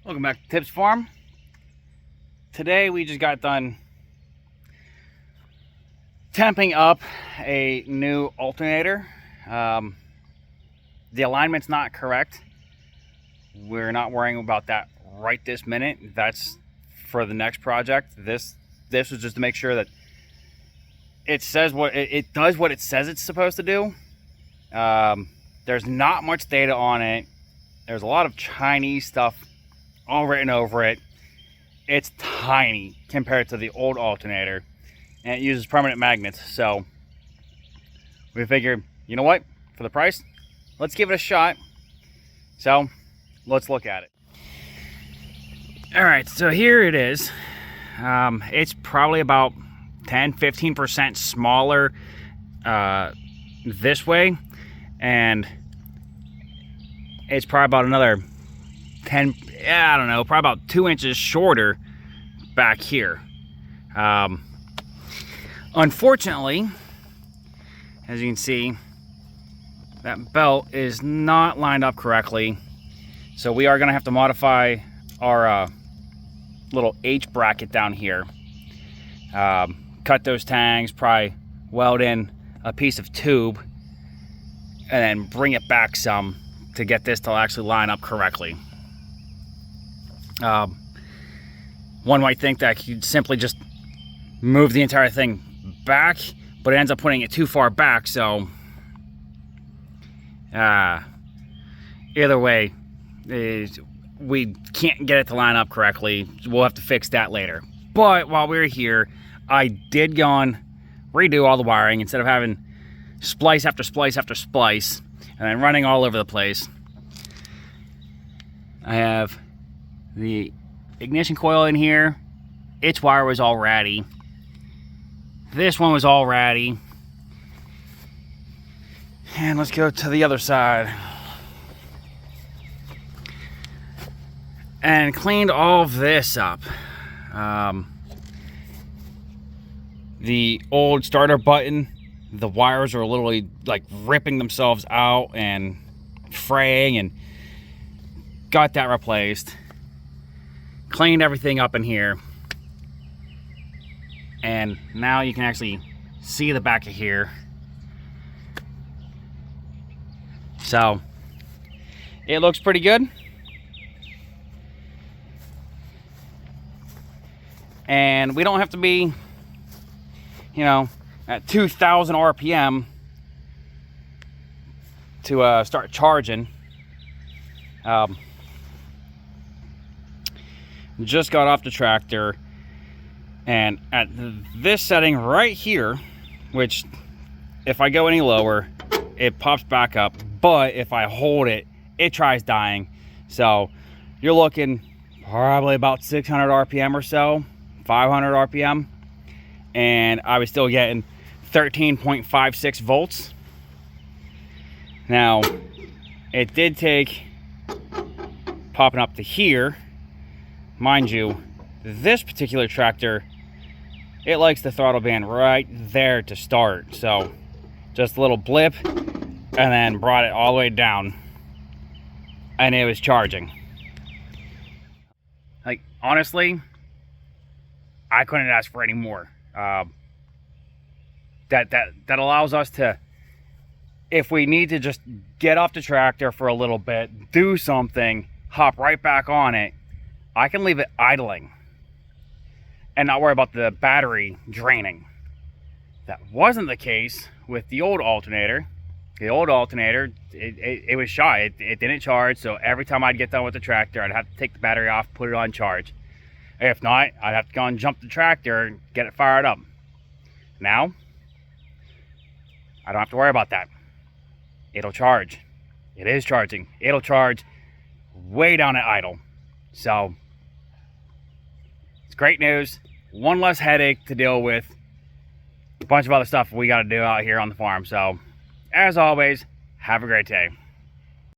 Welcome back to Tips Farm. Today we just got done temping up a new alternator. The alignment's not correct. We're not worrying about that right this minute. That's for the next project. This was just to make sure that it says what it does what it says it's supposed to do. There's not much data on it. There's a lot of Chinese stuff all written over it. It's tiny compared to the old alternator, and it uses permanent magnets. So we figured, you know what, for the price, let's give it a shot. So let's look at it. All right, so here it is. It's probably about 10-15% smaller this way, and it's probably about another 10, I don't know, probably about 2 inches shorter back here. Unfortunately, as you can see, that belt is not lined up correctly, so we are going to have to modify our little H bracket down here. Cut those tangs, probably weld in a piece of tube, and then bring it back some to get this to actually line up correctly. One might think that you'd simply just move the entire thing back, but it ends up putting it too far back. So either way, we can't get it to line up correctly. We'll have to fix that later. But while we were here, I did go on redo all the wiring instead of having splice after splice after splice and then running all over the place. I have the ignition coil in here. Its wire was all ratty. This one was all ratty. And let's go to the other side. And cleaned all of this up. The old starter button, the wires are literally like ripping themselves out and fraying, and got that replaced. Cleaned everything up in here, and now you can actually see the back of here. So it looks pretty good, and we don't have to be, you know, at 2,000 RPM to start charging. Just got off the tractor, and at this setting right here, which if I go any lower it pops back up, but if I hold it, it tries dying. So you're looking probably about 600 RPM or so, 500 RPM, and I was still getting 13.56 volts. Now it did take popping up to here. Mind you, this particular tractor, it likes the throttle band right there to start. So just a little blip, and then brought it all the way down, and it was charging. Like, honestly, I couldn't ask for any more. That allows us to, if we need to just get off the tractor for a little bit, do something, hop right back on it, I can leave it idling and not worry about the battery draining. That wasn't the case with the old alternator. The old alternator, it was shy. It didn't charge, so every time I'd get done with the tractor, I'd have to take the battery off, put it on charge. If not, I'd have to go and jump the tractor and get it fired up. Now, I don't have to worry about that. It'll charge. It is charging. It'll charge way down at idle. So it's great news. One less headache to deal with. A bunch of other stuff we got to do out here on the farm. So as always, have a great day.